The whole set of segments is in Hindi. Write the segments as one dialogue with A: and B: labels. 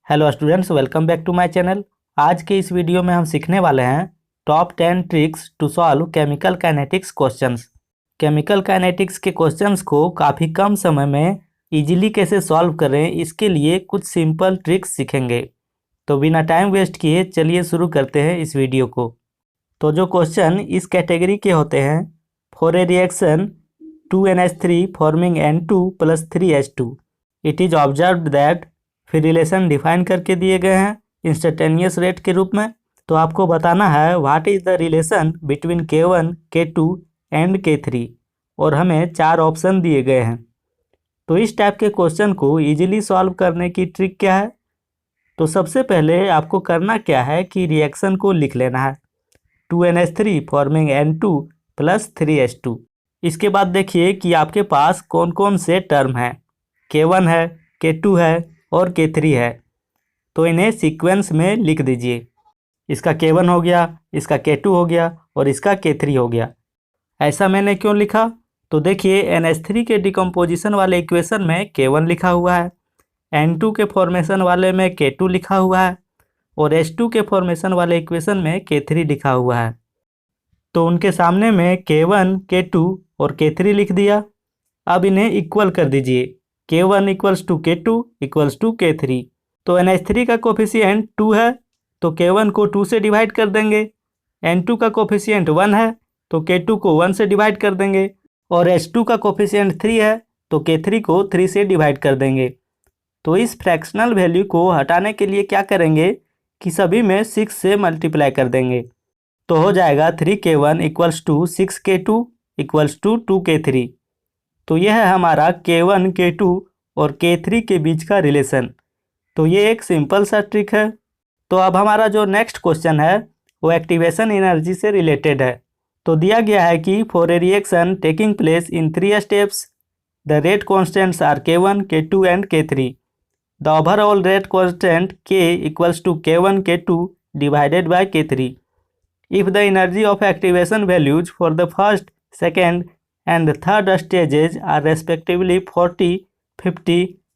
A: Hello students, welcome back to my channel. आज के इस वीडियो में हम सीखने वाले हैं top 10 tricks to solve chemical kinetics questions. Chemical kinetics के क्वेश्चंस को काफ़ी कम समय में इजीली कैसे सॉल्व करें, इसके लिए कुछ सिंपल ट्रिक्स सीखेंगे। तो बिना टाइम वेस्ट किए चलिए शुरू करते हैं इस वीडियो को। तो जो क्वेश्चन इस कैटेगरी के होते हैं, for a reaction 2NH3 forming N2 + 3H2 it is observed that, फिर रिलेशन डिफाइन करके दिए गए हैं इंस्टेंटेनियस रेट के रूप में। तो आपको बताना है what is the relation between K1, K2 and K3 और हमें 4 ऑप्शन दिए गए हैं। तो इस टाइप के क्वेश्चन को इजीली सॉल्व करने की ट्रिक क्या है? तो सबसे पहले आपको करना क्या है कि रिएक्शन को लिख लेना है 2NH3 फॉर्मिंग N2 + 3H2। इसके बाद देखिए कि आपके पास कौन कौन से टर्म हैं। K1 है, K2 है और K3 है। तो इन्हें सीक्वेंस में लिख दीजिए। इसका K1 हो गया, इसका K2 हो गया और इसका K3 हो गया। ऐसा मैंने क्यों लिखा? तो देखिए NH3 के डिकम्पोजिशन वाले इक्वेशन में K1 लिखा हुआ है, N2 के फॉर्मेशन वाले में K2 लिखा हुआ है और H2 के फॉर्मेशन वाले इक्वेशन में K3 लिखा हुआ है। तो उनके सामने में K1, K2 और K3 लिख दिया। अब इन्हें इक्वल कर दीजिए, K1 = K2 = K3। तो NH3 का कोफिशिएंट 2 है तो K1 को 2 से डिवाइड कर देंगे, N2 का कोफिशिएंट 1 है तो K2 को 1 से डिवाइड कर देंगे और H2 का कोफिशिएंट 3 है तो K3 को 3 से डिवाइड कर देंगे। तो इस फ्रैक्शनल वैल्यू को हटाने के लिए क्या करेंगे कि सभी में 6 से मल्टीप्लाई कर देंगे। तो हो जाएगा 3K1 = 6K2 = 2K3। तो यह है हमारा K1, K2 और K3 के बीच का रिलेशन। तो ये एक सिंपल सा ट्रिक है। तो अब हमारा जो नेक्स्ट क्वेश्चन है वो एक्टिवेशन एनर्जी से रिलेटेड है। तो दिया गया है कि for a reaction taking place in 3 steps the rate constants are K1, K2 and K3। The overall rate constant K = K1, K2 divided by K3 if the energy of activation values for the first, second and third stages are respectively 40, 50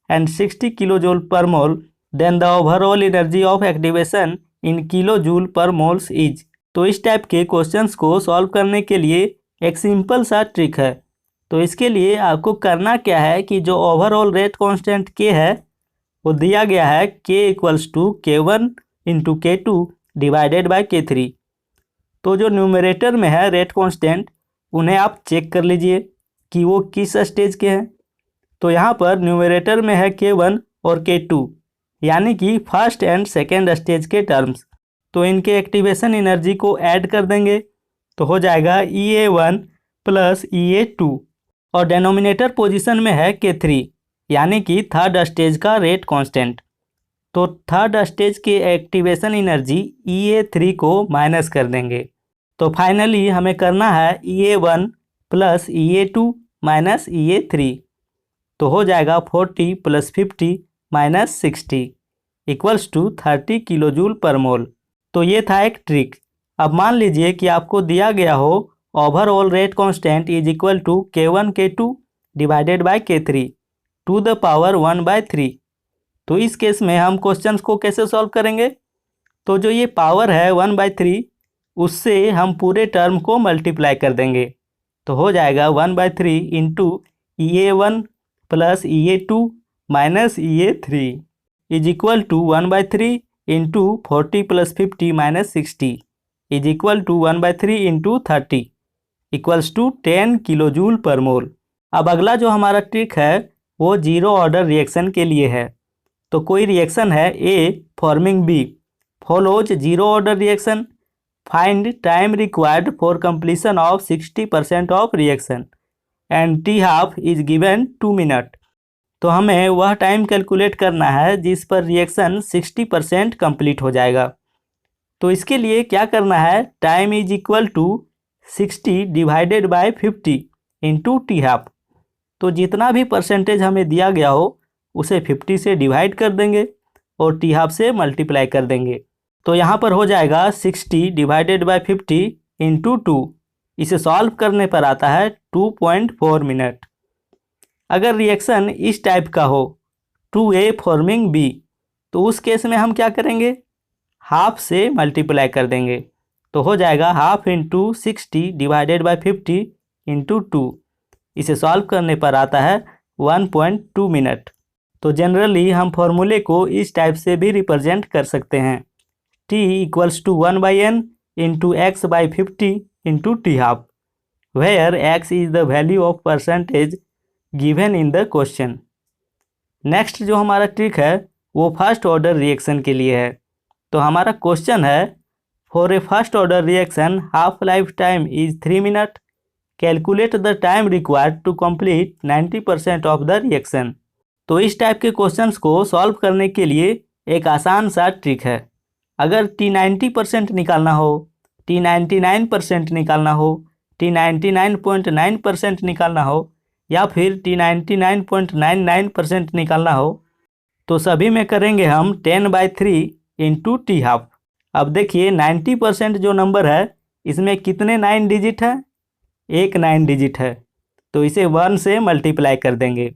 A: and 60 kilojoule per mole, then the overall energy of activation in kilojoule per moles is। तो इस टाइप के क्वेश्चंस को सॉल्व करने के लिए एक सिंपल सा ट्रिक है। तो इसके लिए आपको करना क्या है कि जो ओवरऑल रेट कांस्टेंट K है वो दिया गया है K = K1 × K2 divided by K3। तो जो न्यूमरेटर में है रेट कांस्टेंट उन्हें आप चेक कर लीजिए कि वो किस स्टेज के हैं। तो यहाँ पर न्यूमरेटर में है K1 और K2 यानी कि फर्स्ट एंड सेकेंड स्टेज के टर्म्स। तो इनके एक्टिवेशन एनर्जी को ऐड कर देंगे तो हो जाएगा EA1 + EA2 और डेनोमिनेटर पोजीशन में है K3 यानी कि थर्ड स्टेज का रेट कांस्टेंट। तो थर्ड स्टेज की एक्टिवेशन एनर्जी EA3 को माइनस कर देंगे। तो फाइनली हमें करना है EA1 + EA2 - EA3। तो हो जाएगा 40 + 50 - 60 = 30 किलोजूल पर मोल। तो ये था एक ट्रिक। अब मान लीजिए कि आपको दिया गया हो overall rate constant = K1, K2 divided by K3 to the power 1/3। तो इस केस में हम क्वेश्चंस को कैसे सॉल्व करेंगे? तो जो ये पावर है 1/3 उससे हम पूरे टर्म को मल्टीप्लाई कर देंगे। तो हो जाएगा 1/3 × EA1 + EA2 - EA3 = 1/3 × 40 + 50 - 60 = 1/3 × 30 = 10 किलोजूल पर मोल। अब अगला जो हमारा ट्रिक है वो जीरो ऑर्डर रिएक्शन के लिए है। तो कोई रिएक्शन है A forming B follows zero order reaction, find time required for completion of 60% of reaction and T½ is given 2 minute. तो हमें वह टाइम कैलकुलेट करना है जिस पर रिएक्शन 60% कंप्लीट हो जाएगा। तो इसके लिए क्या करना है, टाइम = 60 डिवाइडेड बाय 50 × T½ तो जितना भी परसेंटेज हमें दिया गया हो उसे 50 से डिवाइड कर देंगे और T½ से मल्टीप्लाई कर देंगे। तो यहाँ पर हो जाएगा 60 डिवाइडेड बाय 50 × 2। इसे सॉल्व करने पर आता है 2.4 मिनट। अगर रिएक्शन इस टाइप का हो 2A फॉर्मिंग B तो उस केस में हम क्या करेंगे, हाफ से मल्टीप्लाई कर देंगे। तो हो जाएगा half into 60 divided by 50 into 2। इसे सॉल्व करने पर आता है 1.2 मिनट। तो जनरली हम फॉर्मूले को इस टाइप से भी रिप्रेजेंट कर सकते हैं, t equals to 1/n into x by 50 into t half, where x is the value of percentage given in the question. Next जो हमारा ट्रिक है वो फर्स्ट ऑर्डर रिएक्शन के लिए है। तो हमारा क्वेश्चन है, for a first order reaction half life time is 3 minute, calculate the time required to complete 90% of the reaction. तो इस टाइप के क्वेश्चंस को सॉल्व करने के लिए एक आसान सा ट्रिक है। अगर t 90% निकालना हो, t 99% निकालना हो, t 99.9% निकालना हो या फिर t 99.99% निकालना हो, तो सभी में करेंगे हम 10/3 इंटू टी हाफ। अब देखिए 90% जो नंबर है इसमें कितने 9 डिजिट है, एक 9 डिजिट है, तो इसे 1 से मल्टीप्लाई कर देंगे।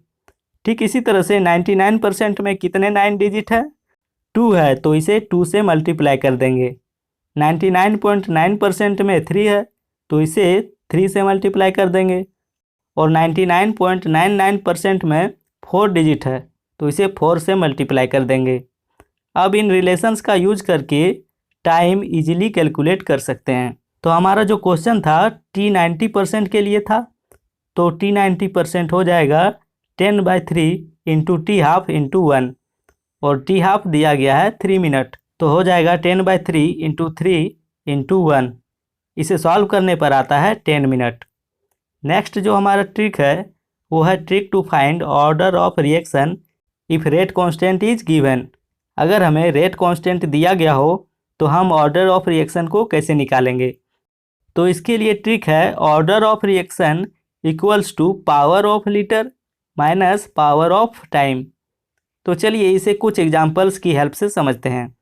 A: ठीक इसी तरह से 99% में कितने 9 डिजिट है, 2 है, तो इसे 2 से मल्टीप्लाई कर देंगे। 99.9% में 3 है, तो इसे 3 से मल्टीप्लाई कर देंगे। और 99.99% में 4 डिजिट है, तो इसे 4 से मल्टीप्लाई कर देंगे। अब इन रिलेशंस का यूज करके टाइम इजीली कैलकुलेट कर सकते हैं। तो हमारा जो क्वेश्चन था t 90% के लिए था, तो t 90% हो जाएगा 10/3 इंटू टी हाफ इंटू 1, और टी हाफ दिया गया है 3 मिनट, तो हो जाएगा 10/3 इंटू 3 इंटू 1। इसे सॉल्व करने पर आता है 10 मिनट। नेक्स्ट जो हमारा ट्रिक है वो है trick to find order of reaction if rate constant is given. अगर हमें रेट कांस्टेंट दिया गया हो तो हम ऑर्डर ऑफ रिएक्शन को कैसे निकालेंगे। तो इसके लिए ट्रिक है order of reaction equals to power of litre minus power of time. तो चलिए इसे कुछ एग्जांपल्स की हेल्प से समझते हैं।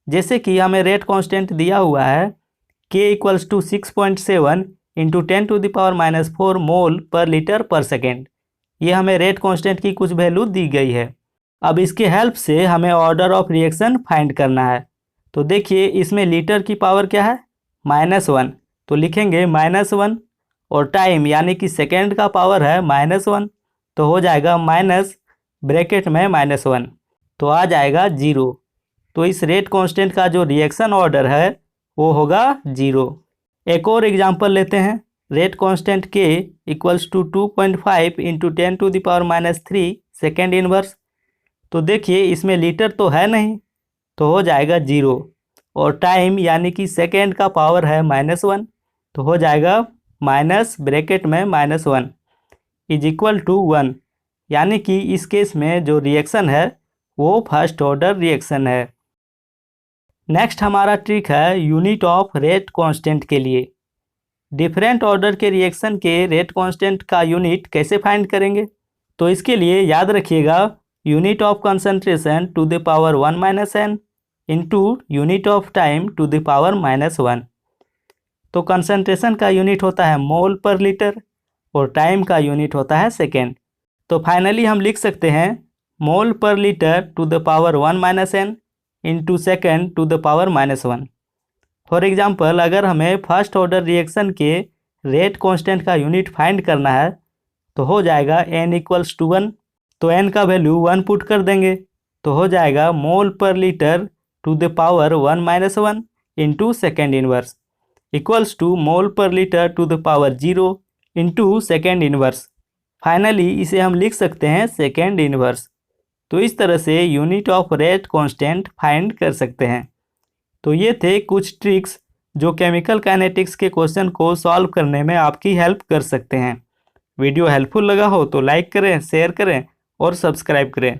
A: जैसे कि हमें रेट कांस्टेंट दिया हुआ है k equals to 6.7 into 10⁻⁻4 mole per litre पर सेकेंड। ये हमें रेट कांस्टेंट की कुछ वैल्यू दी गई है। अब इसके हेल्प से हमें ऑर्डर ऑफ रिएक्शन फाइंड करना है। तो देखिए इसमें लीटर की पावर क्या है, -1, तो लिखेंगे -1, और टाइम यानी कि सेकेंड का पावर है -1, तो हो जाएगा माइनस ब्रैकेट में -1, तो आ जाएगा 0। तो इस रेट कांस्टेंट का जो रिएक्शन ऑर्डर है वो होगा 0। एक और एग्जांपल लेते हैं। Rate constant k equals to 2.5 into 10⁻³ second inverse. तो देखिए इसमें लीटर तो है नहीं, तो हो जाएगा 0, और टाइम यानी कि सेकेंड का पावर है -1, तो हो जाएगा माइनस ब्रैकेट में -1 इज इक्वल टू 1, यानी कि इस केस में जो रिएक्शन है वो फर्स्ट ऑर्डर रिएक्शन है। नेक्स्ट हमारा ट्रिक है यूनिट ऑफ रेट कांस्टेंट के लिए। डिफरेंट ऑर्डर के रिएक्शन के रेट कांस्टेंट का यूनिट कैसे फाइंड करेंगे। तो इसके लिए याद रखिएगा unit of concentration to the power 1 - n into unit of time to the power -1। तो कंसंट्रेशन का यूनिट होता है मोल पर लीटर और टाइम का यूनिट होता है सेकेंड। तो फाइनली हम लिख सकते हैं mole per litre to the power 1 - n into second to the power -1। For example अगर हमें फर्स्ट ऑर्डर रिएक्शन के रेट कांस्टेंट का यूनिट फाइंड करना है तो हो जाएगा n इक्वल्स टू 1, तो n का वैल्यू 1 पुट कर देंगे, तो हो जाएगा mole per litre to the power 1 - 1 into second inverse equals to mole per litre to the power 0 into second inverse. Finally इसे हम लिख सकते हैं सेकेंड इनवर्स। तो इस तरह से unit of rate constant find कर सकते हैं। तो ये थे कुछ ट्रिक्स जो केमिकल काइनेटिक्स के क्वेश्चन को सॉल्व करने में आपकी हेल्प कर सकते हैं। वीडियो हेल्पफुल लगा हो तो लाइक करें, शेयर करें और सब्सक्राइब करें।